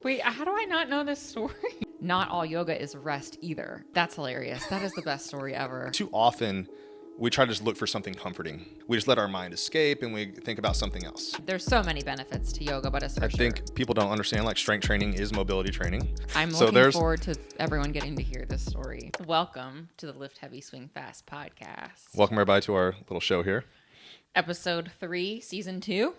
Wait, how do I not know this story? Not all yoga is rest either. That's hilarious. That is the best story ever. Too often, we try to just look for something comforting. We just let our mind escape and we think about something else. There's so many benefits to yoga, but I think people don't understand, like, strength training is mobility training. I'm looking forward to everyone getting to hear this story. Welcome to the Lift Heavy Swing Fast podcast. Welcome everybody to our little show here. Episode 3, Season 2.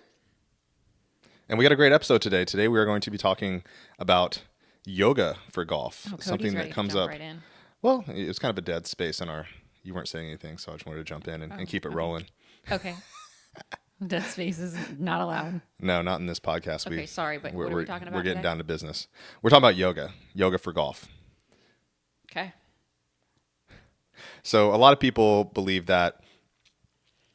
And we got a great episode today. Today we are going to be talking about yoga for golf. Something that comes up. Right in. Well, it was kind of a dead space in our... You weren't saying anything, so I just wanted to jump in and keep it rolling. Okay. Dead space is not allowed. No, not in this podcast. Okay, sorry, but what are we talking about We're getting today? down to business. We're talking about yoga for golf. Okay. So a lot of people believe that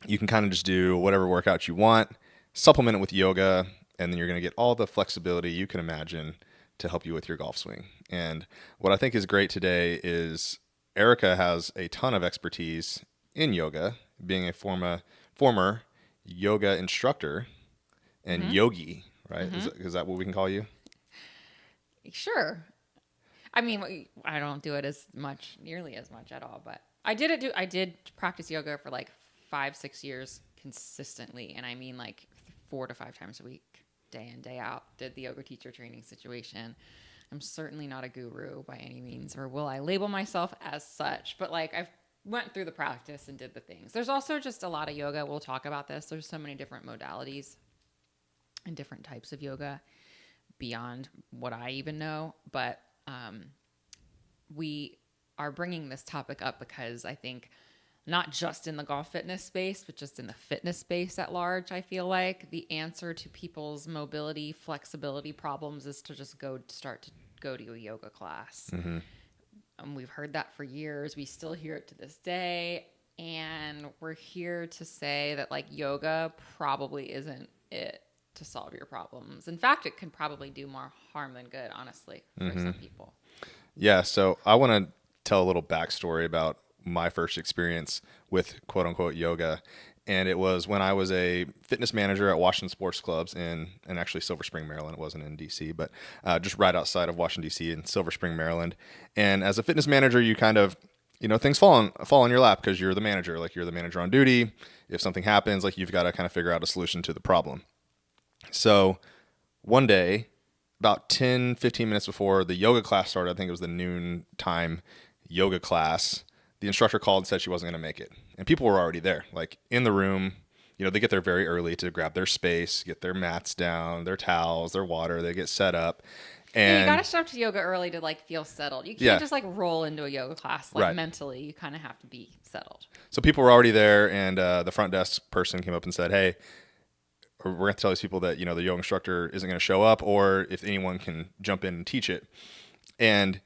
you can kind of just do whatever workout you want, supplement it with yoga, and then you're going to get all the flexibility you can imagine to help you with your golf swing. And what I think is great today is Erika has a ton of expertise in yoga, being a former yoga instructor and yogi, right? Is that what we can call you? Sure. I mean, I don't do it nearly as much at all, but I did practice yoga for like 5-6 years consistently. And I mean like 4 to 5 times a week, day in, day out, did the yoga teacher training situation. I'm certainly not a guru by any means, or will I label myself as such, but like I've went through the practice and did the things. There's also just a lot of yoga. We'll talk about this. There's so many different modalities and different types of yoga beyond what I even know. But we are bringing this topic up because I think not just in the golf fitness space, but just in the fitness space at large, I feel like the answer to people's mobility, flexibility problems is to just start to go to a yoga class. Mm-hmm. We've heard that for years. We still hear it to this day. And we're here to say that like yoga probably isn't it to solve your problems. In fact, it can probably do more harm than good, honestly, for some people. Yeah, so I want to tell a little backstory about my first experience with quote unquote yoga. And it was when I was a fitness manager at Washington Sports Clubs in actually Silver Spring, Maryland. It wasn't in DC, but just right outside of Washington, DC in Silver Spring, Maryland. And as a fitness manager, you kind of, things fall on your lap because you're the manager. Like you're the manager on duty. If something happens, like you've got to kind of figure out a solution to the problem. So one day, about 10, 15 minutes before the yoga class started, I think it was the noon time yoga class, the instructor called and said she wasn't going to make it. And people were already there, like in the room. They get there very early to grab their space, get their mats down, their towels, their water. They get set up. And you got to show up to yoga early to like feel settled. You can't just like roll into a yoga class like mentally. You kind of have to be settled. So people were already there, and the front desk person came up and said, "Hey, we're going to tell these people that the yoga instructor isn't going to show up, or if anyone can jump in and teach it." And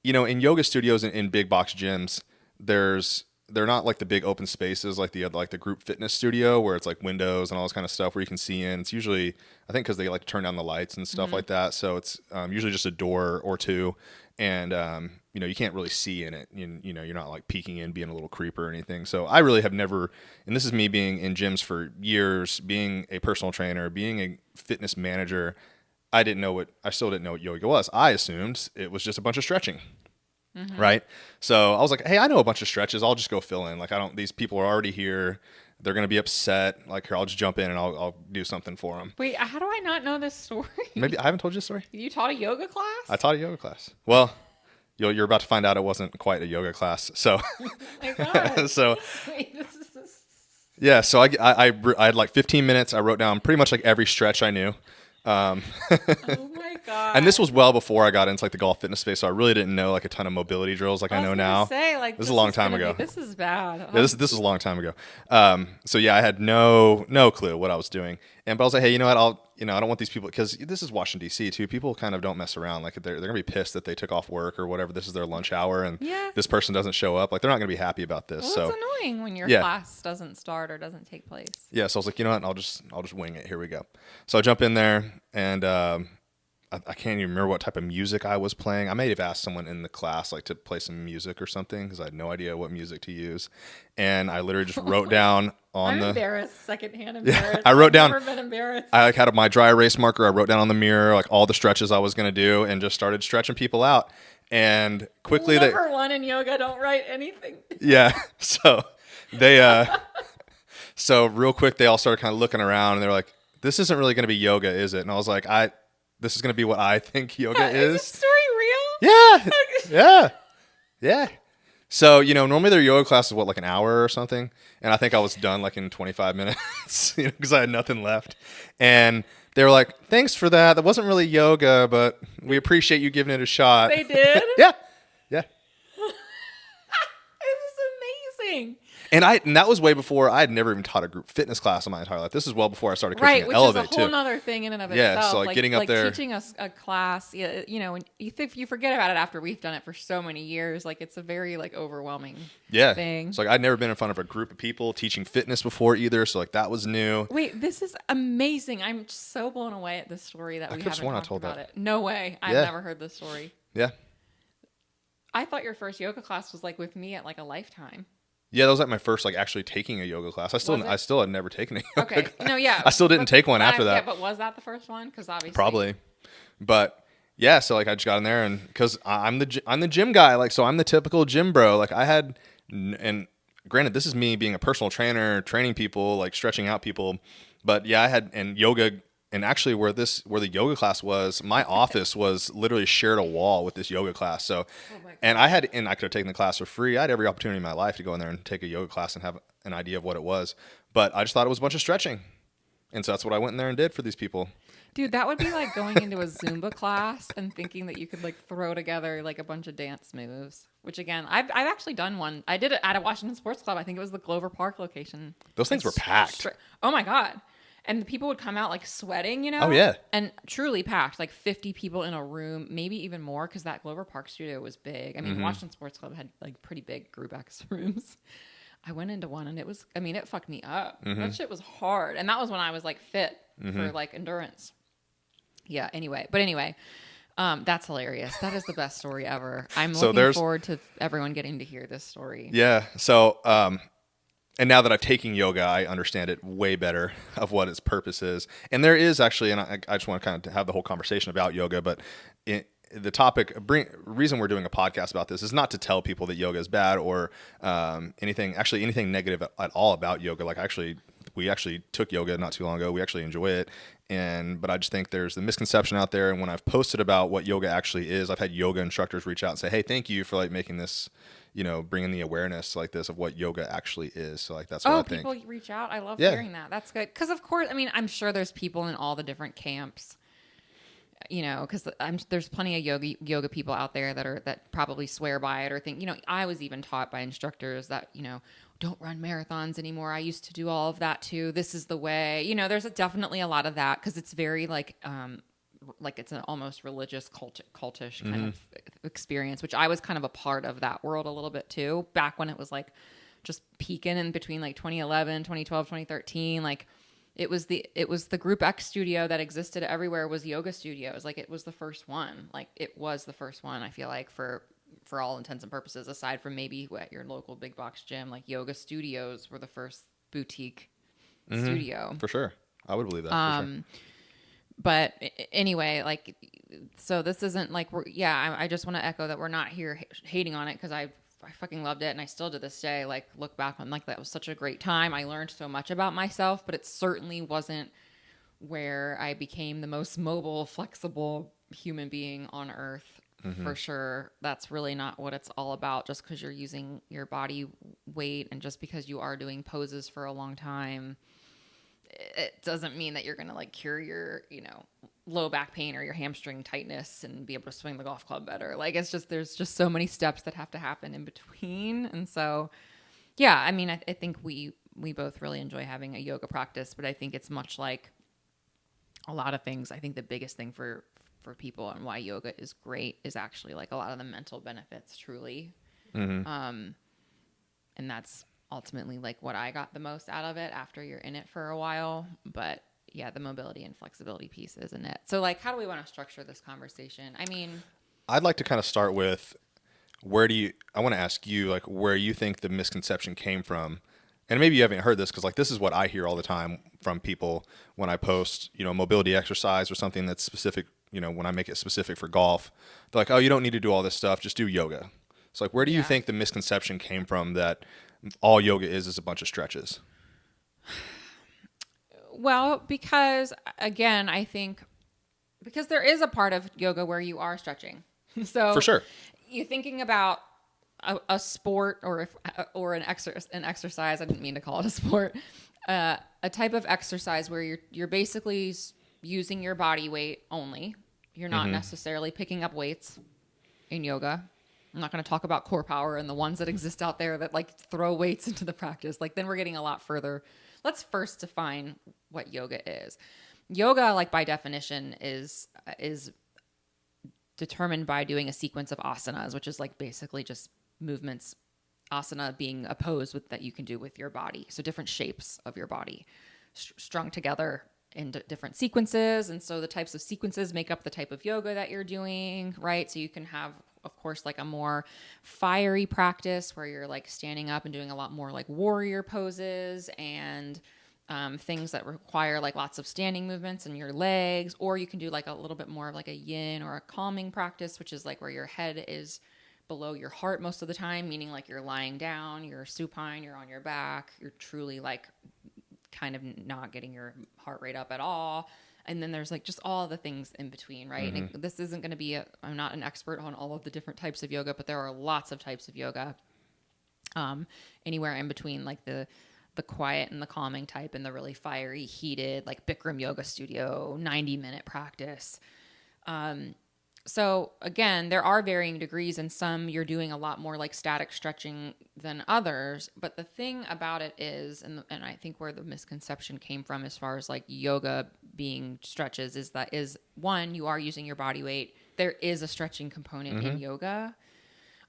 in yoga studios and in big box gyms, they're not like the big open spaces like the group fitness studio where it's like windows and all this kind of stuff where you can see in. It's usually, I think, because they like to turn down the lights and stuff like that. So it's usually just a door or two, and you can't really see in it. You're not like peeking in, being a little creep or anything. So I really have never, and this is me being in gyms for years, being a personal trainer, being a fitness manager. I still didn't know what yoga was. I assumed it was just a bunch of stretching. Mm-hmm. Right. So I was like, hey, I know a bunch of stretches. I'll just go fill in. Like, these people are already here. They're going to be upset. Like, here, I'll just jump in and I'll do something for them. Wait, how do I not know this story? Maybe I haven't told you this story. You taught a yoga class? I taught a yoga class. Well, you're about to find out it wasn't quite a yoga class. So, oh my God. So, wait, yeah. So I had like 15 minutes. I wrote down pretty much like every stretch I knew. Oh my God. And this was well before I got into like the golf fitness space, so I really didn't know like a ton of mobility drills like I know now. This is a long time ago. This is bad. Yeah, this was a long time ago. So yeah, I had no clue what I was doing. But I was like, hey, you know what? I don't want these people, because this is Washington D.C. too. People kind of don't mess around. Like they're gonna be pissed that they took off work or whatever. This is their lunch hour, and this person doesn't show up. Like they're not gonna be happy about this. Well, so it's annoying when your class doesn't start or doesn't take place. Yeah. So I was like, you know what? I'll just wing it. Here we go. So I jump in there, and I can't even remember what type of music I was playing. I may have asked someone in the class like to play some music or something because I had no idea what music to use. And I literally just wrote down on I'm the embarrassed, secondhand embarrassed. I wrote down. I've never been embarrassed. I like had my dry erase marker. I wrote down on the mirror like all the stretches I was gonna do, and just started stretching people out. And quickly Number one in yoga, don't write anything. yeah. So so real quick they all started kind of looking around, and they're like, "This isn't really gonna be yoga, is it?" And I was like, This is gonna be what I think yoga Is is." this story real? Yeah. Yeah. Yeah. So, normally their yoga class is like an hour or something. And I think I was done like in 25 minutes, because I had nothing left. And they were like, "Thanks for that. That wasn't really yoga, but we appreciate you giving it a shot." They did? Yeah. Yeah. This is amazing. And that was way before. I had never even taught a group fitness class in my entire life. This is well before I started coaching Right, at which Elevate is a whole too. other thing in and of Yeah, itself. so, like, getting up there- teaching us a class, when you forget about it after we've done it for so many years. Like, it's a very overwhelming thing. So like I'd never been in front of a group of people teaching fitness before either. So like that was new. Wait, this is amazing. I'm just so blown away at this story that we could've haven't sworn I talked told about that. it. No way. I've Yeah. never heard this story. Yeah. I thought your first yoga class was with me at a lifetime. Yeah, that was like my first actually taking a yoga class. I still had never taken a yoga Okay. class. No, yeah. I still didn't take one after that. Yeah, but was that the first one? Because obviously. Probably. But yeah, so I just got in there, and because I'm the gym guy, so I'm the typical gym bro. Like I had, and granted, this is me being a personal trainer, training people, stretching out people. But yeah, I had, and yoga, and actually where the yoga class was, my office was literally shared a wall with this yoga class. So, and I could have taken the class for free. I had every opportunity in my life to go in there and take a yoga class and have an idea of what it was. But I just thought it was a bunch of stretching. And so that's what I went in there and did for these people. Dude, that would be like going into a Zumba class and thinking that you could throw together a bunch of dance moves. Which again, I've actually done one. I did it at a Washington Sports Club. I think it was the Glover Park location. Those things were packed. Oh my God. And the people would come out sweating, Oh yeah. And truly packed, 50 people in a room, maybe even more, because that Glover Park studio was big. I mean, Washington Sports Club had pretty big group X rooms. I went into one and it fucked me up. That shit was hard. And that was when I was fit for endurance. Yeah. Anyway, that's hilarious. That is the best story ever. I'm looking forward to everyone getting to hear this story. Yeah. So, and now that I've taken yoga, I understand it way better of what its purpose is. And there is actually, and I just want to kind of have the whole conversation about yoga, but the topic, reason we're doing a podcast about this is not to tell people that yoga is bad or anything negative at all about yoga. We actually took yoga not too long ago. We actually enjoy it. But I just think there's the misconception out there. And when I've posted about what yoga actually is, I've had yoga instructors reach out and say, "Hey, thank you for making this, bringing the awareness like this of what yoga actually is." So that's what I think. Oh, people reach out. I love hearing that. That's good. Because of course, I'm sure there's people in all the different camps, because there's plenty of yoga people out there that probably swear by it or think, I was even taught by instructors that, don't run marathons anymore. I used to do all of that too. This is the way, there's definitely a lot of that because it's very it's an almost religious cultish kind of experience, which I was kind of a part of that world a little bit too, back when it was just peaking in between 2011, 2012, 2013. It was the Group X studio that existed everywhere was yoga studios. It was the first one. It was the first one, I feel for all intents and purposes, aside from maybe at your local big box gym, yoga studios were the first boutique studio. For sure. I would believe that. For sure. But anyway, so this isn't I just want to echo that we're not here hating on it because I fucking loved it. And I still to this day, look back on that was such a great time. I learned so much about myself, but it certainly wasn't where I became the most mobile, flexible human being on earth. For sure. That's really not what it's all about. Just because you're using your body weight and just because you are doing poses for a long time, it doesn't mean that you're going to cure your, low back pain or your hamstring tightness and be able to swing the golf club better. There's just so many steps that have to happen in between. And so, yeah, I think we both really enjoy having a yoga practice, but I think it's much like a lot of things. I think the biggest thing for people and why yoga is great is actually a lot of the mental benefits truly. And that's ultimately what I got the most out of it after you're in it for a while. But yeah, the mobility and flexibility piece, isn't it? So like, how do we want to structure this conversation? I mean, I'd like to kind of start with I want to ask you, like, where you think the misconception came from. And maybe you haven't heard this because, like, this is what I hear all the time from people when I post, mobility exercise or something that's specific, when I make it specific for golf. They're like, oh, you don't need to do all this stuff. Just do yoga. So, like, where do you think the misconception came from that all yoga is a bunch of stretches? Well, because again, I think because there is a part of yoga where you are stretching. So For sure. You're thinking about a sport or an exercise. I didn't mean to call it a sport. A type of exercise where you're basically using your body weight only. You're not necessarily picking up weights in yoga. I'm not going to talk about core power and the ones that exist out there that like throw weights into the practice. Like then we're getting a lot further. Let's first define what yoga is. Yoga, like by definition, is determined by doing a sequence of asanas, which is like basically just movements, asana being a pose that you can do with your body. So different shapes of your body strung together in different sequences. And so the types of sequences make up the type of yoga that you're doing, right? So you can have, of course, like a more fiery practice where you're like standing up and doing a lot more like warrior poses and things that require like lots of standing movements in your legs, or you can do like a little bit more of like a yin or a calming practice, which is like where your head is below your heart most of the time, meaning like you're lying down, you're supine, you're on your back, you're truly like kind of not getting your heart rate up at all. And then there's like just all the things in between, right? And this isn't going to be I'm not an expert on all of the different types of yoga, but there are lots of types of yoga, anywhere in between like the quiet and the calming type and the really fiery, heated, like Bikram yoga studio, 90-minute practice. So again, there are varying degrees, and some you're doing a lot more like static stretching than others. But the thing about it is, and I think where the misconception came from as far as like yoga being stretches is one, you are using your body weight. There is a stretching component in yoga.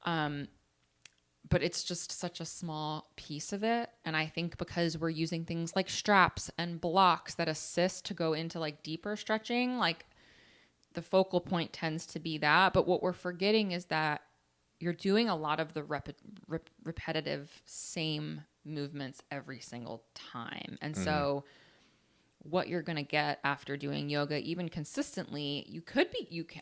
But it's just such a small piece of it. And I think because we're using things like straps and blocks that assist to go into like deeper stretching, like the focal point tends to be that. But what we're forgetting is that you're doing a lot of the repetitive same movements every single time. And so what you're going to get after doing yoga, even consistently, you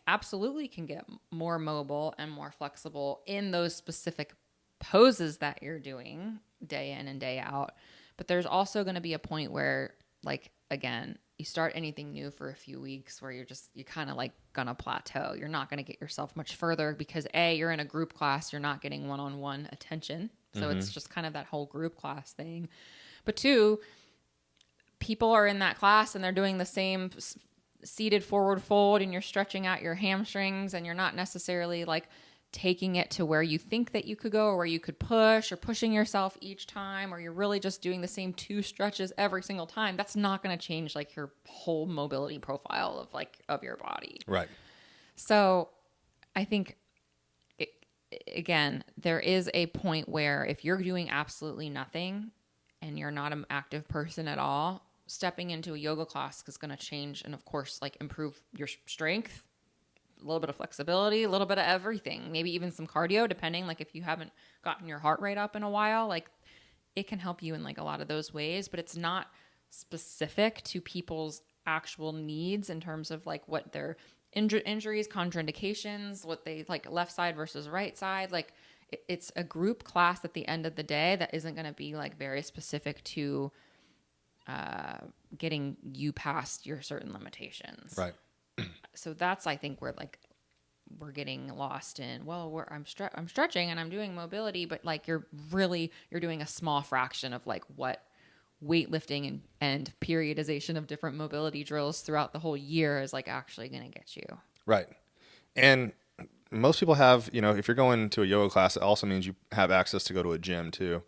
absolutely can get more mobile and more flexible in those specific poses that you're doing day in and day out. But there's also going to be a point where, like, again, you start anything new for a few weeks where you're kind of like gonna plateau. You're not going to get yourself much further because you're in a group class, you're not getting one-on-one attention. So it's just kind of that whole group class thing. But two, people are in that class and they're doing the same seated forward fold and you're stretching out your hamstrings and you're not necessarily like taking it to where you think that you could go or where you could push or pushing yourself each time, or you're really just doing the same 2 stretches every single time. That's not going to change like your whole mobility profile of your body. Right. So I think again, there is a point where if you're doing absolutely nothing and you're not an active person at all, stepping into a yoga class is going to change and of course like improve your strength, a little bit of flexibility, a little bit of everything, maybe even some cardio, depending, like if you haven't gotten your heart rate up in a while, like it can help you in like a lot of those ways, but it's not specific to people's actual needs in terms of like what their injuries, contraindications, what they like left side versus right side. Like it's a group class at the end of the day that isn't going to be like very specific to getting you past your certain limitations. Right. So that's, I think, where like we're getting lost in, I'm stretching and I'm doing mobility, but like you're doing a small fraction of like what weightlifting and periodization of different mobility drills throughout the whole year is like actually going to get you. Right. And most people have, if you're going to a yoga class, it also means you have access to go to a gym too.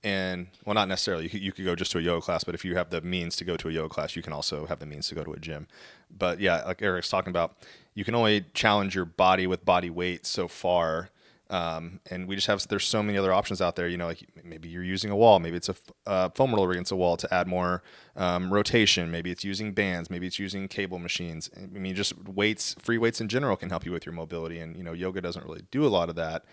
And well, not necessarily. You could go just to a yoga class, but if you have the means to go to a yoga class, you can also have the means to go to a gym. But yeah, like Eric's talking about, you can only challenge your body with body weight so far. And we just have, there's so many other options out there, you know, like maybe you're using a wall, maybe it's a foam roller against a wall to add more rotation. Maybe it's using bands, maybe it's using cable machines. I mean, just weights, free weights in general can help you with your mobility. And, you know, yoga doesn't really do a lot of that.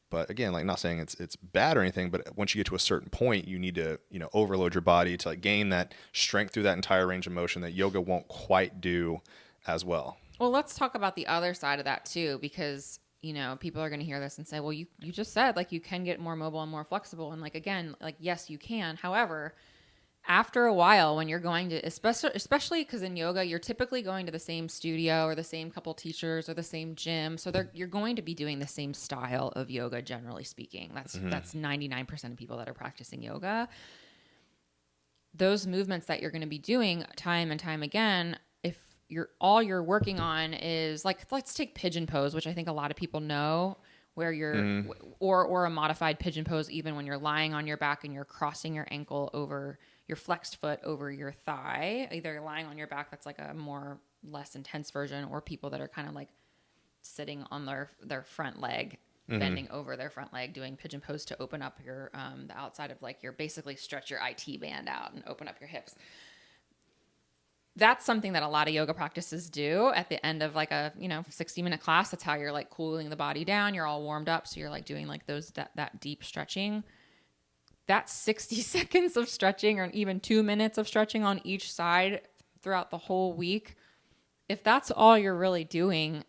But again, like not saying it's bad or anything, but once you get to a certain point, you need to, you know, overload your body to like gain that strength through that entire range of motion that yoga won't quite do as well. Well, let's talk about the other side of that too, because, you know, people are going to hear this and say, well, you just said like you can get more mobile and more flexible. And like, again, like, yes, you can. However, after a while, when you're going to, especially because in yoga, you're typically going to the same studio or the same couple teachers or the same gym. So you're going to be doing the same style of yoga, generally speaking. That's 99% of people that are practicing yoga. Those movements that you're going to be doing time and time again, if all you're working on is like, let's take pigeon pose, which I think a lot of people know, where you're, or a modified pigeon pose, even when you're lying on your back and you're crossing your ankle over your flexed foot over your thigh, either lying on your back, that's like a less intense version, or people that are kind of like sitting on their front leg, bending over their front leg, doing pigeon pose to open up your, the outside of like your, basically stretch your IT band out and open up your hips. That's something that a lot of yoga practices do at the end of like a, 60-minute class. That's how you're like cooling the body down. You're all warmed up. So you're like doing like that deep stretching. That's 60 seconds of stretching, or even 2 minutes of stretching on each side throughout the whole week. If that's all you're really doing,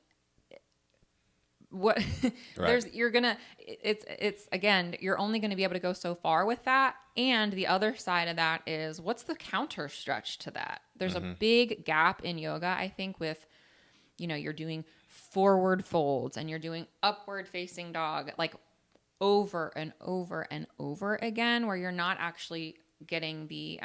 what right. it's again, you're only going to be able to go so far with that. And the other side of that is, what's the counter stretch to that? There's a big gap in yoga, I think, with, you're doing forward folds and you're doing upward facing dog, like over and over and over again, where you're not actually getting the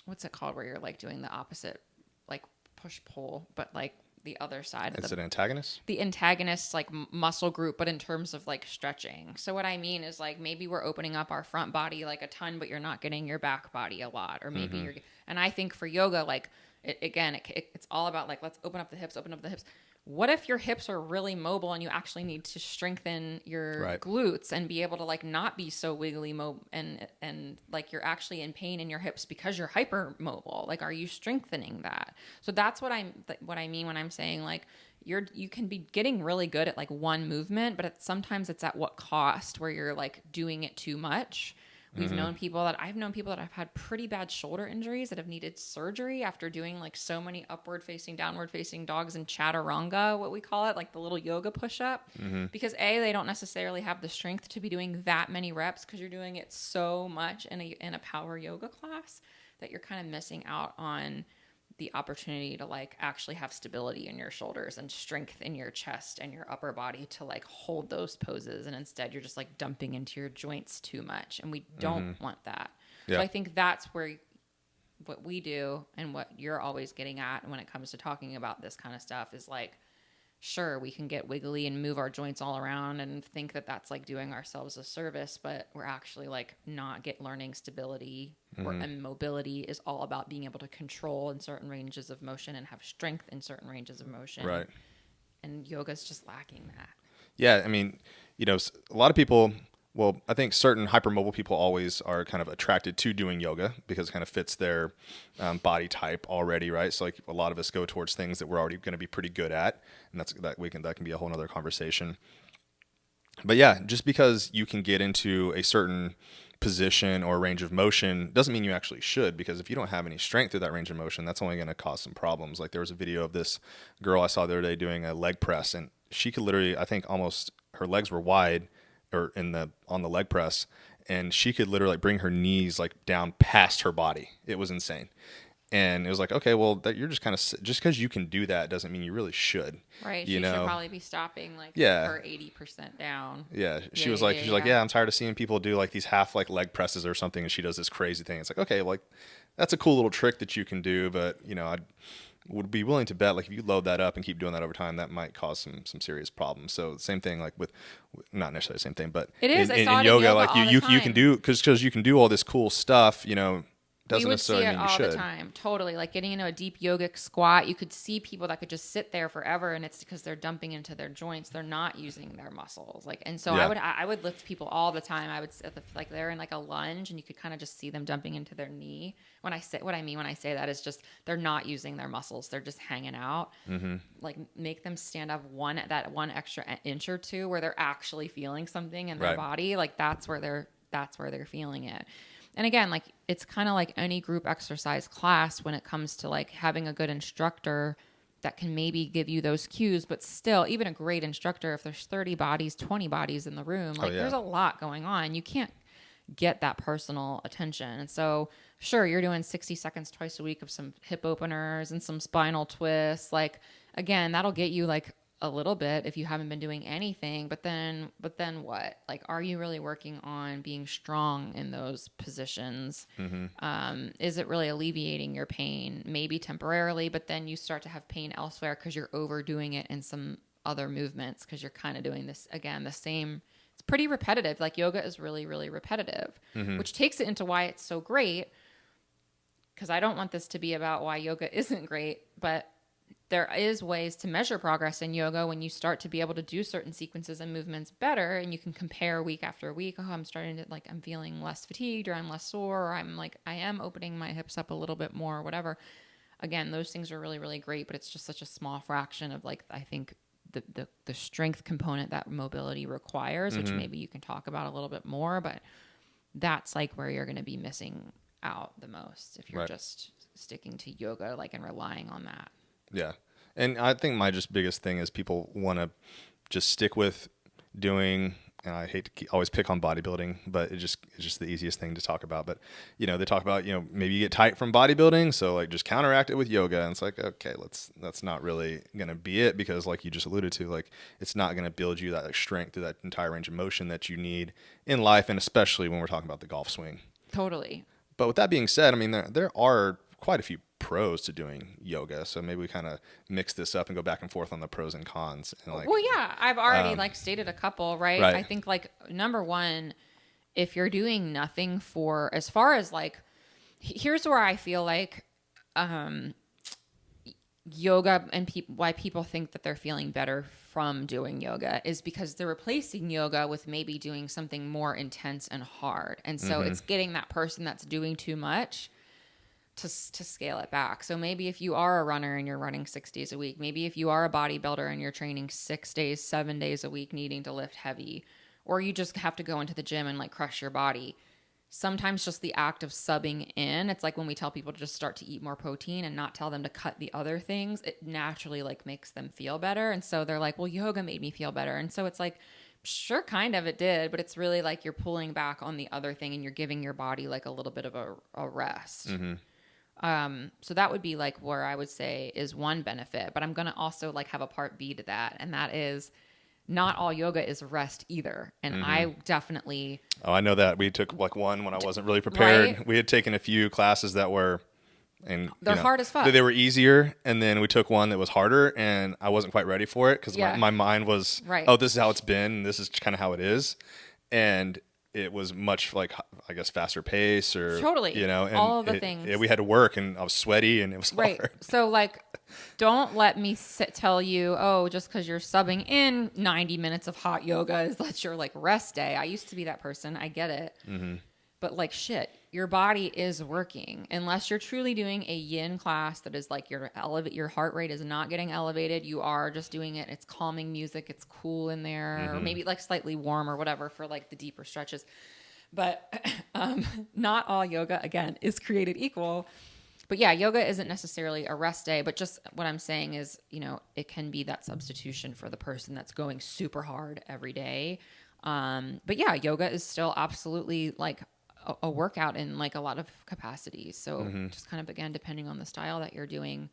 what's it called, where you're like doing the opposite, like push pull, but like the other side of it antagonist? The antagonist, like muscle group, but in terms of like stretching. So what I mean is, like, maybe we're opening up our front body like a ton, but you're not getting your back body a lot, or maybe and I think for yoga, like it's all about like, let's open up the hips. What if your hips are really mobile and you actually need to strengthen your glutes and be able to like not be so wiggly and like you're actually in pain in your hips because you're hypermobile? Like, are you strengthening that? So that's what I mean when I'm saying like you can be getting really good at like one movement, but sometimes it's at what cost, where you're like doing it too much. I've known people that have had pretty bad shoulder injuries that have needed surgery after doing like so many upward facing, downward facing dogs and chaturanga, what we call it, like the little yoga push up, because they don't necessarily have the strength to be doing that many reps, because you're doing it so much in a power yoga class that you're kind of missing out on the opportunity to like actually have stability in your shoulders and strength in your chest and your upper body to like hold those poses. And instead you're just like dumping into your joints too much. And we don't want that. Yeah. So I think that's where what we do and what you're always getting at when it comes to talking about this kind of stuff is like, sure, we can get wiggly and move our joints all around and think that that's like doing ourselves a service, but we're actually like not learning stability and mobility is all about being able to control in certain ranges of motion and have strength in certain ranges of motion. Right. And yoga's just lacking that. Yeah. I mean, a lot of people, well, I think certain hypermobile people always are kind of attracted to doing yoga because it kind of fits their body type already, right? So like a lot of us go towards things that we're already going to be pretty good at, and that can be a whole nother conversation. But yeah, just because you can get into a certain position or range of motion doesn't mean you actually should, because if you don't have any strength through that range of motion, that's only going to cause some problems. Like there was a video of this girl I saw the other day doing a leg press, and she could literally, I think almost her legs were wide or on the leg press, and she could literally like bring her knees like down past her body. It was insane. And it was like, okay, well, you're just kind of, just because you can do that doesn't mean you really should. Right. She should probably be stopping like her 80% down. Yeah. She was like, I'm tired of seeing people do like these half like leg presses or something, and she does this crazy thing. It's like, okay, like that's a cool little trick that you can do, but I would be willing to bet like if you load that up and keep doing that over time, that might cause some serious problems. So same thing like with, not necessarily the same thing, but it is in yoga, like you can do, because you can do all this cool stuff, doesn't would see necessarily it mean you all the should. time. Totally. Like getting into a deep yogic squat, you could see people that could just sit there forever, and it's because they're dumping into their joints. They're not using their muscles. Like, and so Yeah. I would lift people all the time. I would sit like they're in like a lunge, and you could kind of just see them dumping into their knee. When I say what I mean when I say that is just they're not using their muscles. They're just hanging out. Mm-hmm. Like make them stand up one extra inch or two where they're actually feeling something in their Right. body. Like that's where they're feeling it. And again, like it's kind of like any group exercise class when it comes to like having a good instructor that can maybe give you those cues, but still even a great instructor, if there's 30 bodies, 20 bodies in the room, like there's a lot going on. You can't get that personal attention. And so sure, you're doing 60 seconds twice a week of some hip openers and some spinal twists. Like again, that'll get you like a little bit if you haven't been doing anything, but then what? Like, are you really working on being strong in those positions? Is it really alleviating your pain? Maybe temporarily, but then you start to have pain elsewhere because you're overdoing it in some other movements because you're kind of doing this again, the same. It's pretty repetitive. Like yoga is really, really repetitive, which takes it into why it's so great. Because I don't want this to be about why yoga isn't great, but there is ways to measure progress in yoga when you start to be able to do certain sequences and movements better, and you can compare week after week. Oh, I'm starting to I'm feeling less fatigued, or I'm less sore, or I am opening my hips up a little bit more, or whatever. Again, those things are really, really great, but it's just such a small fraction of I think the strength component that mobility requires, which maybe you can talk about a little bit more, but that's like where you're going to be missing out the most if you're just sticking to yoga and relying on that. Yeah. And I think my just biggest thing is people want to just stick with doing, and I hate to always pick on bodybuilding, but it's just the easiest thing to talk about. But, they talk about, maybe you get tight from bodybuilding. So just counteract it with yoga. And it's like, okay, that's not really going to be it, because like you just alluded to, it's not going to build you that strength through that entire range of motion that you need in life. And especially when we're talking about the golf swing. Totally. But with that being said, I mean, there are quite a few pros to doing yoga, so maybe we kind of mix this up and go back and forth on the pros and cons. And well, yeah, I've already stated a couple, right? I think number one, if you're doing nothing for, as far as here's where I feel yoga and why people think that they're feeling better from doing yoga is because they're replacing yoga with maybe doing something more intense and hard, and so it's getting that person that's doing too much to scale it back. So maybe if you are a runner and you're running 6 days a week, maybe if you are a bodybuilder and you're training 6 days, 7 days a week, needing to lift heavy, or you just have to go into the gym and crush your body. Sometimes just the act of subbing in, it's like when we tell people to just start to eat more protein and not tell them to cut the other things, it naturally makes them feel better. And so they're like, well, yoga made me feel better. And so it's sure, kind of it did, but it's really you're pulling back on the other thing and you're giving your body a little bit of a rest. So that would be where I would say is one benefit, but I'm going to also have a part B to that. And that is not all yoga is rest either. And I definitely, I know that we took one when I wasn't really prepared. Right? We had taken a few classes that were, and they're hard as fuck. They were easier. And then we took one that was harder and I wasn't quite ready for it. Cause my mind was, oh, this is how it's been. This is kind of how it is. And it was much I guess faster pace or totally, and all of the things. We had to work and I was sweaty and it was hard. So don't let me tell you, oh, just because you're subbing in 90 minutes of hot yoga is that's your rest day. I used to be that person. I get it. But shit, your body is working unless you're truly doing a yin class that is your heart rate is not getting elevated. You are just doing it. It's calming music. It's cool in there, or maybe slightly warm or whatever for the deeper stretches. But not all yoga again is created equal. But yeah, yoga isn't necessarily a rest day, but just what I'm saying is, it can be that substitution for the person that's going super hard every day. But yeah, yoga is still absolutely a workout in a lot of capacities. So just kind of, again, depending on the style that you're doing,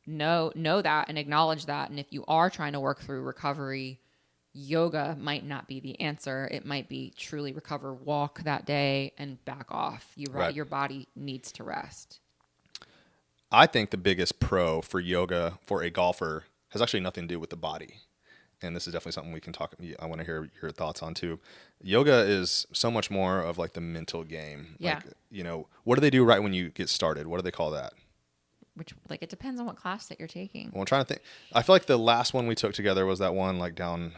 know that and acknowledge that. And if you are trying to work through recovery, yoga might not be the answer. It might be truly recover, walk that day and back off. Your body needs to rest. I think the biggest pro for yoga for a golfer has actually nothing to do with the body. and this is definitely something we can talk. I want to hear your thoughts on too. Yoga is so much more of like the mental game. Yeah. Like, what do they do right when you get started? What do they call that? Which, like, it depends on what class that you're taking. Well, I'm trying to think. I feel like the last one we took together was that one like down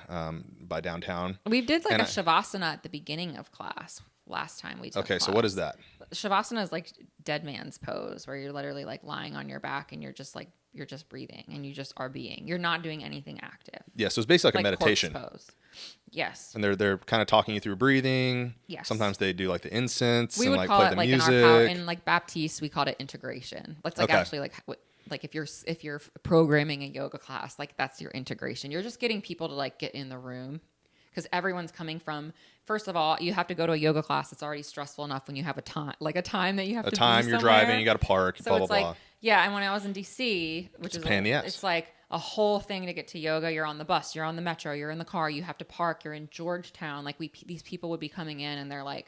by downtown. We did like a Shavasana at the beginning of class last time we took Okay, class. so what is that? Shavasana is like dead man's pose, where you're literally like lying on your back and you're just breathing and you just are being. You're not doing anything active. Yeah, so it's basically like a meditation. Corpse pose. Yes. And they're kind of talking you through breathing. Yes. Sometimes they do like the incense We and would like call play it the like music. in like Baptiste, we called it integration. That's like Okay. actually like if you're programming a yoga class, like that's your integration. You're just getting people to like get in the room, because everyone's coming from, first of all, you have to go to a yoga class. It's already stressful enough when you have a time that you have to be you're somewhere. driving, you got to park, So blah, it's blah, like, blah. yeah, and when I was in DC, which is a pain in the ass. it's like a whole thing to get to yoga. You're on the bus, you're on the metro, you're in the car, you have to park, you're in Georgetown. Like these people would be coming in and they're like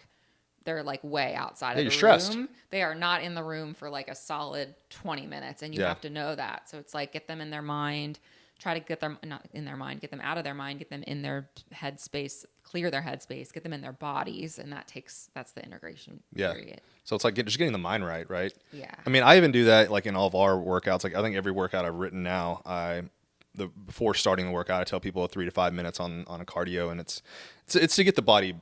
way outside of the you're room. stressed. They are not in the room for like a solid 20 minutes, and you have to know that. So it's like, get them in their mind, try to get them not in their mind, get them out of their mind, get them in their headspace, clear their headspace, get them in their bodies, and that's the integration period. So it's like just getting the mind right? Yeah. I mean, I even do that like in all of our workouts. Like I think every workout I've written now, before starting the workout, I tell people 3 to 5 minutes on a cardio, and it's to get the body,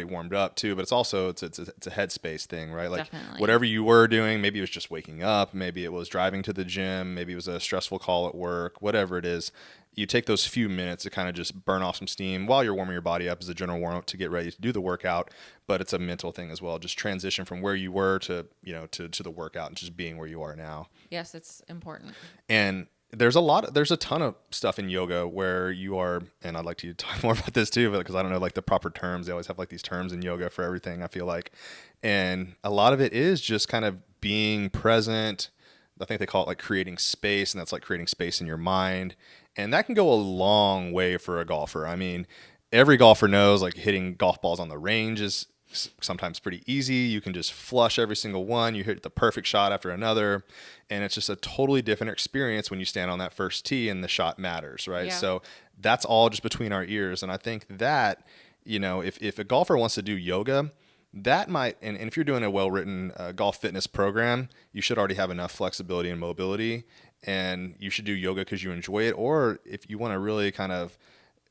warmed up too. But it's also it's a headspace thing, right? Like Definitely. whatever you were doing, maybe it was just waking up, maybe it was driving to the gym, maybe it was a stressful call at work, whatever it is. You take those few minutes to kind of just burn off some steam while you're warming your body up as a general warm up to get ready to do the workout. But it's a mental thing as well. Just transition from where you were to the workout and just being where you are now. Yes, it's important. And there's a ton of stuff in yoga where you are, and I'd like you to talk more about this too, because I don't know like the proper terms. They always have like these terms in yoga for everything, I feel like. And a lot of it is just kind of being present. I think they call it like creating space, and that's like creating space in your mind. And that can go a long way for a golfer. I mean, every golfer knows like hitting golf balls on the range is sometimes pretty easy. You can just flush every single one. You hit the perfect shot after another. And it's just a totally different experience when you stand on that first tee and the shot matters, right? Yeah. So that's all just between our ears. And I think that, if a golfer wants to do yoga, that might, and if you're doing a well-written golf fitness program, you should already have enough flexibility and mobility, and you should do yoga because you enjoy it. Or if you want to really kind of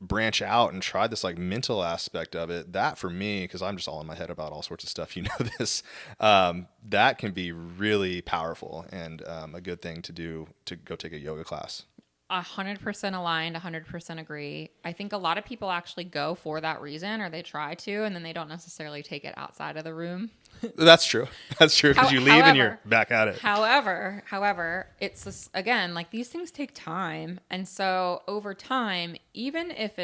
branch out and try this like mental aspect of it, that for me, because I'm just all in my head about all sorts of stuff, this, that can be really powerful and a good thing to do, to go take a yoga class. 100% aligned, 100% agree. I think a lot of people actually go for that reason, or they try to, and then they don't necessarily take it outside of the room. That's true. That's true, because you leave and you're back at it. However, it's just, again, like these things take time. And so over time, even if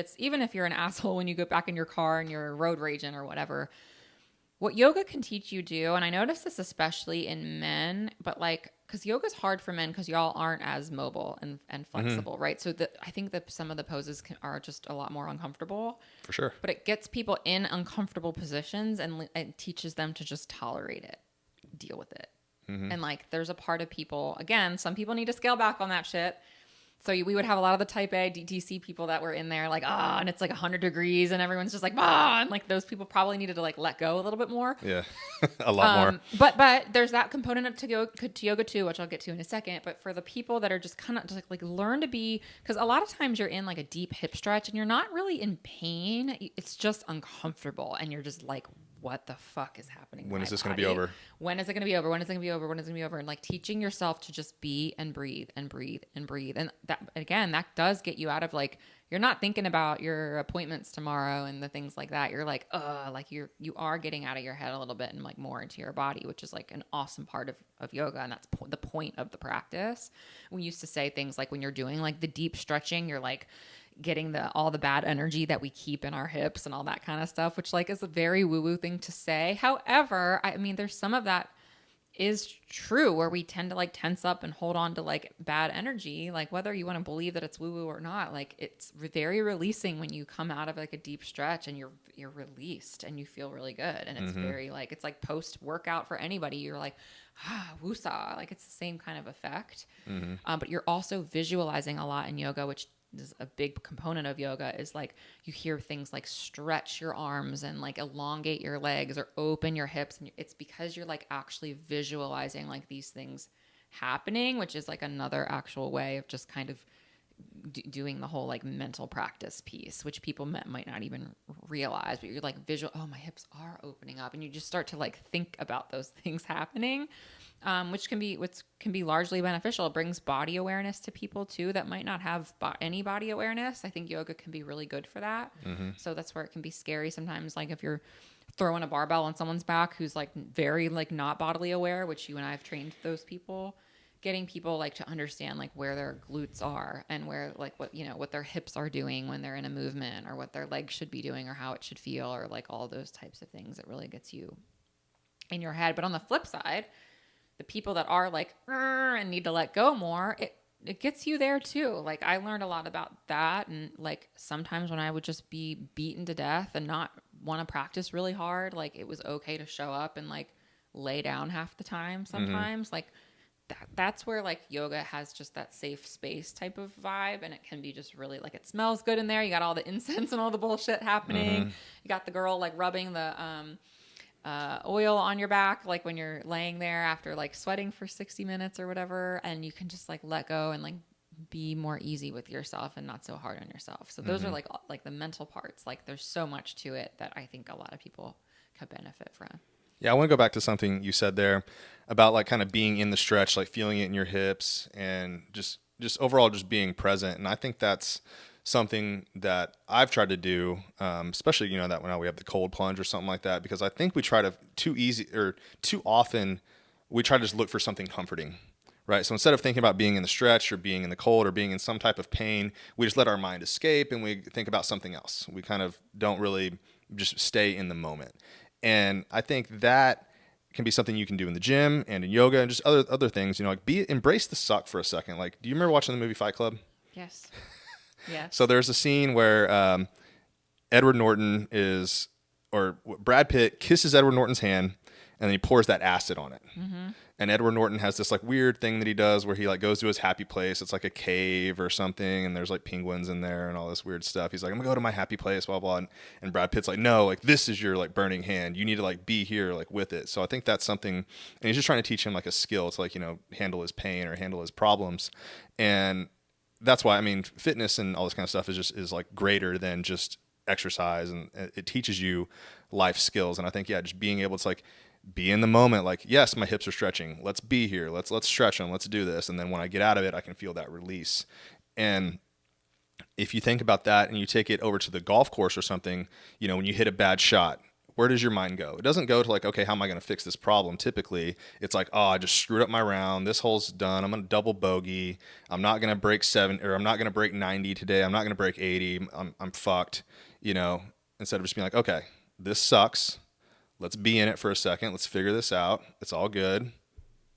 you're an asshole when you go back in your car and you're road raging or whatever, what yoga can teach you do, and I notice this especially in men, but like, because yoga's hard for men because y'all aren't as mobile and flexible, right? So I think that some of the poses are just a lot more uncomfortable. For sure. But it gets people in uncomfortable positions and it teaches them to just tolerate it, deal with it. And like, there's a part of people, again, some people need to scale back on that shit. So we would have a lot of the type A DC people that were in there like, and it's like 100 degrees and everyone's just like, and like those people probably needed to like let go a little bit more. Yeah, a lot more. But there's that component of to yoga too, which I'll get to in a second. But for the people that are just kind of just like learn to be, because a lot of times you're in like a deep hip stretch and you're not really in pain. It's just uncomfortable. And you're just like, what the fuck is happening? When is this going to be over? When is it going to be over? When is it going to be over? When is it going to be over? And like teaching yourself to just be and breathe and breathe and breathe. And that, again, that does get you out of like, you're not thinking about your appointments tomorrow and the things like that. You're like, like you are getting out of your head a little bit and like more into your body, which is like an awesome part of yoga. And that's the point of the practice. We used to say things like when you're doing like the deep stretching, you're like getting all the bad energy that we keep in our hips and all that kind of stuff, which like is a very woo-woo thing to say. However, I mean, there's some of that is true where we tend to like tense up and hold on to like bad energy, like whether you want to believe that it's woo-woo or not, like it's very releasing when you come out of like a deep stretch and you're released and you feel really good. And it's very like, it's like post workout for anybody. You're like, woosah, like it's the same kind of effect. But you're also visualizing a lot in yoga, which is a big component of yoga, is like you hear things like stretch your arms and like elongate your legs or open your hips. And it's because you're like actually visualizing like these things happening, which is like another actual way of just kind of doing the whole like mental practice piece, which people might not even realize, but you're like visual, oh, my hips are opening up, and you just start to like think about those things happening, which can be largely beneficial. It brings body awareness to people too that might not have any body awareness. I think yoga can be really good for that. So that's where it can be scary sometimes, like if you're throwing a barbell on someone's back who's like very like not bodily aware, which you and I have trained those people, getting people like to understand like where their glutes are and where like what their hips are doing when they're in a movement, or what their legs should be doing, or how it should feel, or like all those types of things. It really gets you in your head. But on the flip side, the people that are like and need to let go more, it gets you there too. Like I learned a lot about that, and like sometimes when I would just be beaten to death and not want to practice really hard, like it was okay to show up and like lay down half the time sometimes. Like that's where like yoga has just that safe space type of vibe, and it can be just really like, it smells good in there. You got all the incense and all the bullshit happening. You got the girl like rubbing the oil on your back, like when you're laying there after like sweating for 60 minutes or whatever, and you can just like let go and like be more easy with yourself and not so hard on yourself. So those are like the mental parts. Like there's so much to it that I think a lot of people could benefit from. Yeah, I want to go back to something you said there about like kind of being in the stretch, like feeling it in your hips, and just overall just being present. And I think that's something that I've tried to do, especially that when we have the cold plunge or something like that, because I think we try to too often we try to just look for something comforting. Right. So instead of thinking about being in the stretch or being in the cold or being in some type of pain, we just let our mind escape and we think about something else. We kind of don't really just stay in the moment. And I think that can be something you can do in the gym and in yoga and just other things, like embrace the suck for a second. Like, do you remember watching the movie Fight Club? Yes. Yeah. So there's a scene where Edward Norton Brad Pitt kisses Edward Norton's hand, and then he pours that acid on it. And Edward Norton has this like weird thing that he does where he like goes to his happy place. It's like a cave or something, and there's like penguins in there and all this weird stuff. He's like, I'm gonna go to my happy place, blah blah. And Brad Pitt's like, no, like this is your like burning hand. You need to like be here like with it. So I think that's something. And he's just trying to teach him like a skill. It's like handle his pain or handle his problems. And that's why fitness and all this kind of stuff is like greater than just exercise, and it teaches you life skills. And I think just being able to like be in the moment, like, yes, my hips are stretching. Let's be here. Let's stretch them. Let's do this. And then when I get out of it, I can feel that release. And if you think about that and you take it over to the golf course or something, when you hit a bad shot, where does your mind go? It doesn't go to like, okay, how am I going to fix this problem? Typically, it's like, oh, I just screwed up my round. This hole's done. I'm going to double bogey. I'm not going to break 7, or I'm not going to break 90 today. I'm not going to break 80. I'm fucked, instead of just being like, okay, this sucks. Let's be in it for a second. Let's figure this out. It's all good.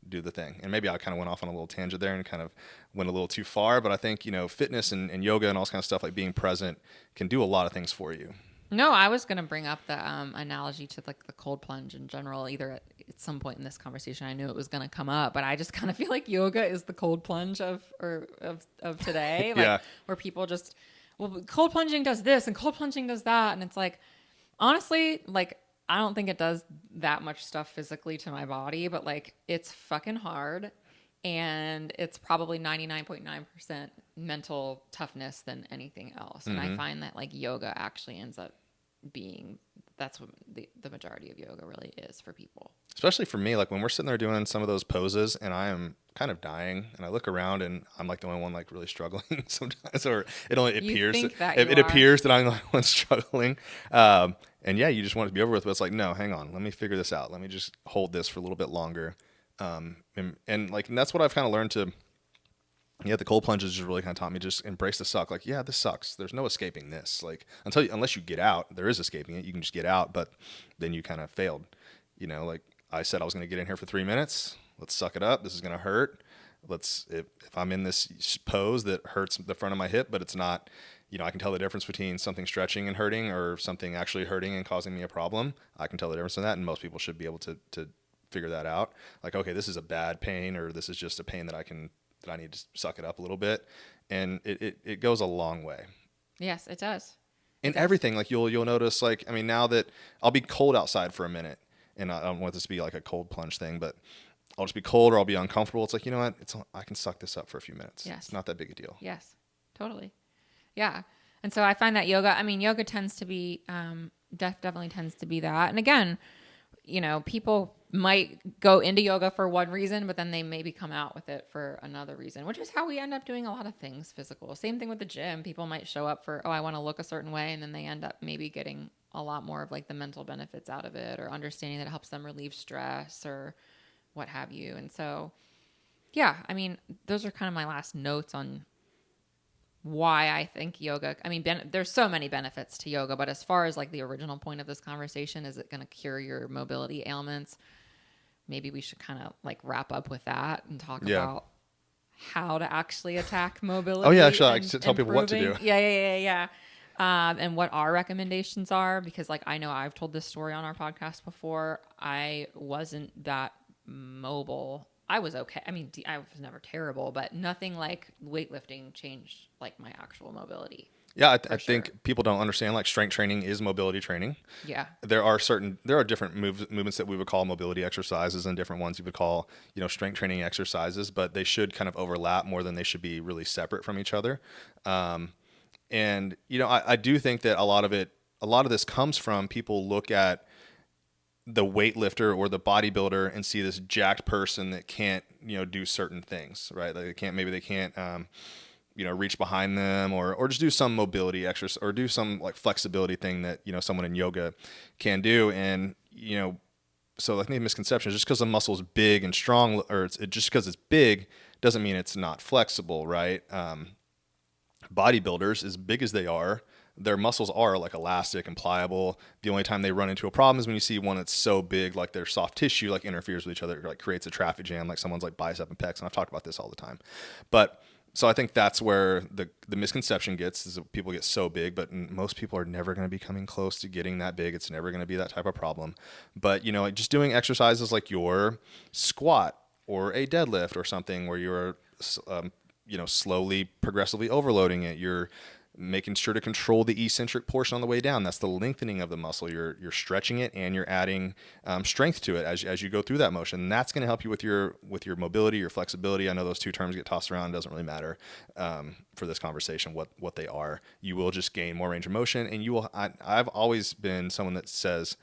Do the thing. And maybe I kind of went off on a little tangent there and kind of went a little too far, but I think, fitness and yoga and all this kind of stuff, like being present, can do a lot of things for you. No, I was going to bring up the analogy to like the cold plunge in general, either at some point in this conversation. I knew it was going to come up, but I just kind of feel like yoga is the cold plunge of today. Like, where people just, well, cold plunging does this and cold plunging does that. And it's like, honestly, like, I don't think it does that much stuff physically to my body, but like it's fucking hard, and it's probably 99.9% mental toughness than anything else. And I find that like yoga actually ends up being, that's what the majority of yoga really is for people. Especially for me, like when we're sitting there doing some of those poses and I am kind of dying and I look around and I'm like the only one like really struggling sometimes, or it appears that I'm the only one struggling. And you just want it to be over with, but it's like, no, hang on, let me figure this out. Let me just hold this for a little bit longer. And that's what I've kind of learned to, the cold plunges just really kind of taught me, just embrace the suck. Like, this sucks. There's no escaping this. Like unless you get out, there is escaping it. You can just get out, but then you kind of failed. Like I said, I was going to get in here for 3 minutes. Let's suck it up. This is going to hurt. If I'm in this pose that hurts the front of my hip, but it's not, I can tell the difference between something stretching and hurting or something actually hurting and causing me a problem. I can tell the difference in that. And most people should be able to figure that out. Like, okay, this is a bad pain, or this is just a pain that I can that I need to suck it up a little bit. And it goes a long way. Yes, it does. In everything, like you'll notice, like, I mean, now that I'll be cold outside for a minute, and I don't want this to be like a cold plunge thing, but I'll just be cold or I'll be uncomfortable. It's like, you know what? I can suck this up for a few minutes. Yes. It's not that big a deal. Yes, totally. Yeah. And so I find that yoga tends to be, definitely tends to be that. And again, people might go into yoga for one reason, but then they maybe come out with it for another reason, which is how we end up doing a lot of things physical. Same thing with the gym. People might show up for, I want to look a certain way. And then they end up maybe getting a lot more of like the mental benefits out of it, or understanding that it helps them relieve stress or what have you. And so, yeah, I mean, those are kind of my last notes on why I think yoga, there's so many benefits to yoga, but as far as like the original point of this conversation, is it going to cure your mobility ailments? Maybe we should kind of like wrap up with that and talk about how to actually attack mobility. Oh yeah, actually, I should tell people what to do. Yeah. And what our recommendations are, because like, I know I've told this story on our podcast before. I wasn't that mobile. I was okay. I mean, I was never terrible, but nothing like weightlifting changed like my actual mobility. Yeah, I think people don't understand, like, strength training is mobility training. Yeah. There are different movements that we would call mobility exercises, and different ones you would call, strength training exercises, but they should kind of overlap more than they should be really separate from each other. And I do think that a lot of this comes from people look at the weightlifter or the bodybuilder and see this jacked person that can't, do certain things, right? Like they can't, reach behind them, or just do some mobility exercise, or do some like flexibility thing that, someone in yoga can do. And, so I think the misconception is just because the muscle is big and strong, or just because it's big doesn't mean it's not flexible, right? Bodybuilders, as big as they are, their muscles are like elastic and pliable. The only time they run into a problem is when you see one that's so big, like their soft tissue like interferes with each other, like creates a traffic jam, like someone's like bicep and pecs. And I've talked about this all the time. But so I think that's where the misconception gets, is that people get so big, but most people are never going to be coming close to getting that big. It's never going to be that type of problem. But, like just doing exercises like your squat or a deadlift or something where you're, slowly, progressively overloading it. You're making sure to control the eccentric portion on the way down. That's the lengthening of the muscle. You're stretching it, and you're adding strength to it as you go through that motion. And that's going to help you with your mobility, your flexibility. I know those two terms get tossed around. It doesn't really matter for this conversation what they are. You will just gain more range of motion, and you will. I've always been someone that says,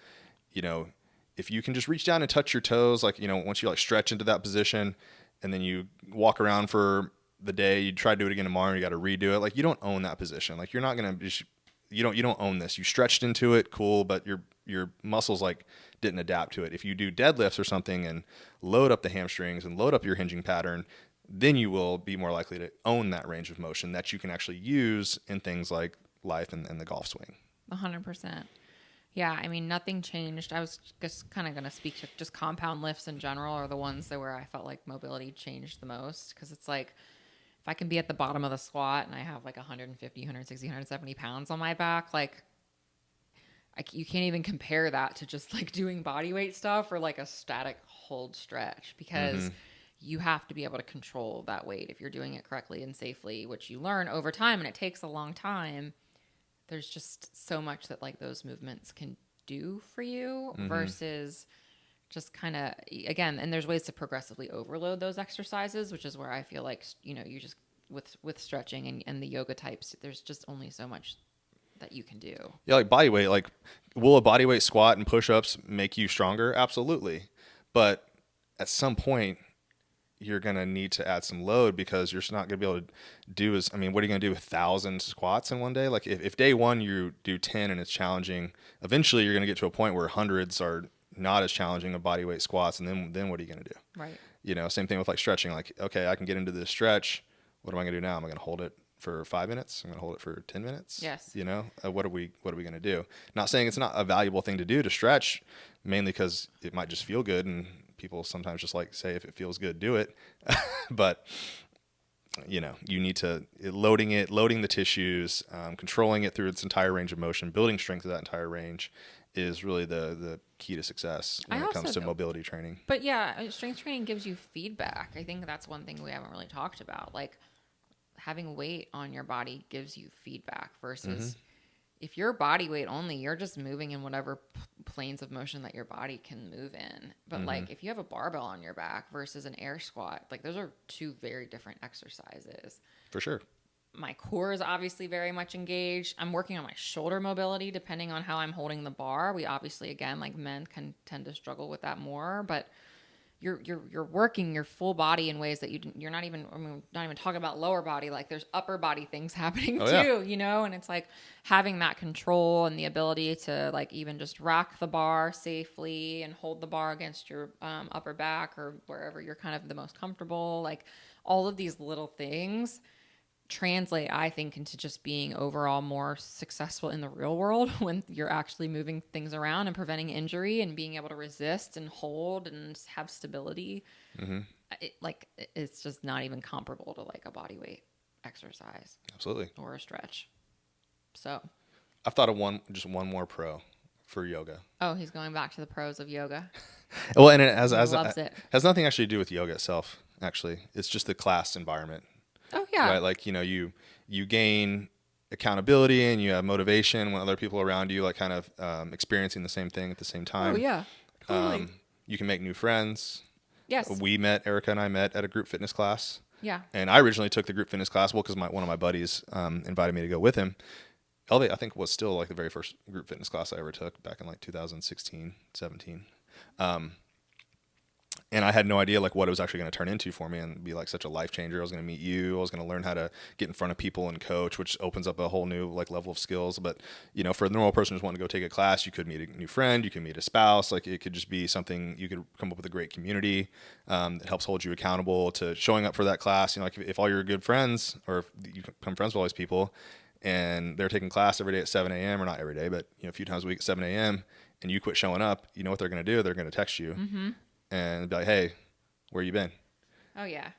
if you can just reach down and touch your toes, like once you like stretch into that position, and then you walk around for the day, you try to do it again tomorrow, you got to redo it. Like, you don't own that position. Like, you're not going to, you don't own this. You stretched into it, cool, but your muscles like didn't adapt to it. If you do deadlifts or something and load up the hamstrings and load up your hinging pattern, then you will be more likely to own that range of motion that you can actually use in things like life and the golf swing. 100%. Yeah, I mean, nothing changed. I was just kind of going to speak to just compound lifts in general, are the ones that where I felt like mobility changed the most, because it's like, if I can be at the bottom of the squat and I have like 150, 160, 170 pounds on my back, like you can't even compare that to just like doing body weight stuff or like a static hold stretch, because you have to be able to control that weight if you're doing it correctly and safely, which you learn over time, and it takes a long time. There's just so much that like those movements can do for you versus just kind of, again, and there's ways to progressively overload those exercises, which is where I feel like, you just with stretching and the yoga types, there's just only so much that you can do. Yeah, like body weight, like will a body weight squat and push-ups make you stronger? Absolutely. But at some point, you're going to need to add some load, because you're just not going to be able to do what are you going to do with 1,000 squats in one day? Like if day one you do 10 and it's challenging, eventually you're going to get to a point where hundreds are not as challenging of body weight squats. And then what are you going to do? Right. Same thing with like stretching. Like, okay, I can get into this stretch. What am I going to do now? Am I going to hold it for 5 minutes? I'm going to hold it for 10 minutes. Yes. What are we going to do? Not saying it's not a valuable thing to do to stretch, mainly because it might just feel good, and people sometimes just like say, if it feels good, do it. But you need to loading the tissues, controlling it through its entire range of motion, building strength of that entire range is really the key to success I when it also comes to do. mobility training. But yeah, strength training gives you feedback. I think that's one thing we haven't really talked about. Like having weight on your body gives you feedback versus if you're body weight only, you're just moving in whatever planes of motion that your body can move in. But like if you have a barbell on your back versus an air squat, like those are two very different exercises. For sure. My core is obviously very much engaged. I'm working on my shoulder mobility depending on how I'm holding the bar. We obviously, again, like men can tend to struggle with that more, but you're working your full body in ways that you're not even, I mean, not even talking about lower body. Like there's upper body things happening too, yeah. you know? And it's like having that control and the ability to like even just rack the bar safely and hold the bar against your upper back or wherever you're kind of the most comfortable. Like all of these little things translate, I think, into just being overall more successful in the real world when you're actually moving things around and preventing injury and being able to resist and hold and have stability. It's just not even comparable to like a body weight exercise. Absolutely. Or a stretch. So I've thought of one more pro for yoga. Oh, he's going back to the pros of yoga. Well, and it Loves it. has nothing actually to do with yoga itself, actually. It's just the class environment. Oh, yeah. Right? Like, you gain accountability and you have motivation when other people around you, like kind of experiencing the same thing at the same time. Oh, yeah. Totally. You can make new friends. Yes. Erika and I met at a group fitness class. Yeah. And I originally took the group fitness class, because one of my buddies invited me to go with him. Elevate, I think, was still like the very first group fitness class I ever took back in like 2016, 17. And I had no idea like what it was actually going to turn into for me and be like such a life changer. I was going to meet you. I was going to learn how to get in front of people and coach, which opens up a whole new like level of skills. But, for a normal person who's wanting to go take a class, you could meet a new friend, you could meet a spouse. Like it could just be something, you could come up with a great community that helps hold you accountable to showing up for that class. Like if all your good friends, or if you become friends with all these people and they're taking class every day at 7 a.m. or not every day, but a few times a week at 7 a.m. and you quit showing up, you know what they're going to do? They're going to text you. And be like, hey, where you been? Oh, yeah.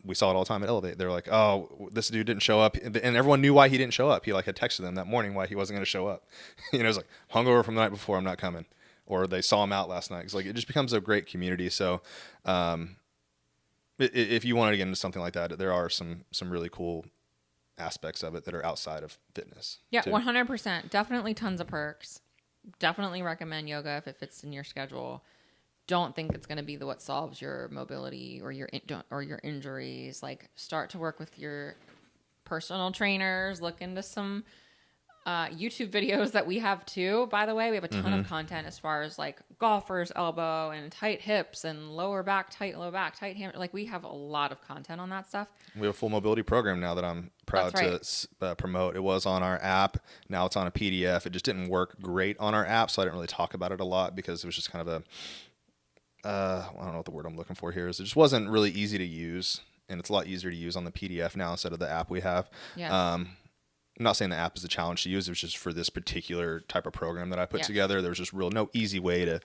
We saw it all the time at Elevate. They're like, oh, this dude didn't show up. And everyone knew why he didn't show up. He like had texted them that morning why he wasn't going to show up. It was like, hungover from the night before, I'm not coming. Or they saw him out last night. It's like, it just becomes a great community. So if you wanted to get into something like that, there are some really cool aspects of it that are outside of fitness. Yeah, too. 100%. Definitely tons of perks. Definitely recommend yoga if it fits in your schedule. Don't think it's going to be what solves your mobility or your injuries. Like start to work with your personal trainers. Look into some YouTube videos that we have too. By the way, we have a ton of content as far as like golfer's elbow and tight hips and lower back, tight hammer. Like we have a lot of content on that stuff. We have a full mobility program now that I'm proud to promote. It was on our app. Now it's on a PDF. It just didn't work great on our app, so I didn't really talk about it a lot because it was just kind of I don't know what the word I'm looking for here is. It just wasn't really easy to use, and it's a lot easier to use on the PDF now instead of the app we have. Yes. I'm not saying the app is a challenge to use. It was just for this particular type of program that I put together. There was just no easy way to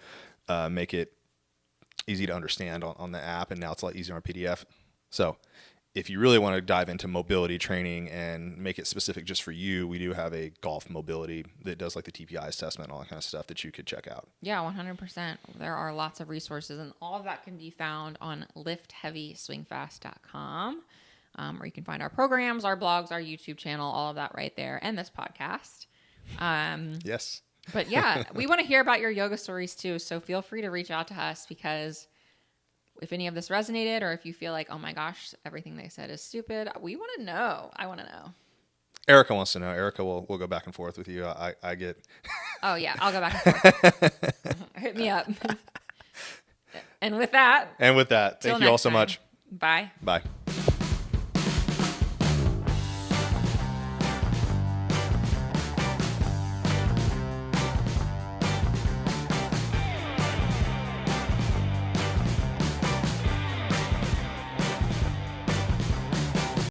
make it easy to understand on the app, and now it's a lot easier on PDF. So if you really want to dive into mobility training and make it specific just for you, we do have a golf mobility that does like the TPI assessment and all that kind of stuff that you could check out. Yeah, 100%. There are lots of resources, and all of that can be found on liftheavyswingfast.com, where you can find our programs, our blogs, our YouTube channel, all of that right there, and this podcast. Yes. But yeah, we want to hear about your yoga stories too, so feel free to reach out to us, because if any of this resonated, or if you feel like, oh my gosh, everything they said is stupid, we want to know. I want to know. Erika wants to know. Erika will go back and forth with you. I get. Oh yeah, I'll go back and forth. Hit me up. And with that. Thank you all so much. Bye. Bye.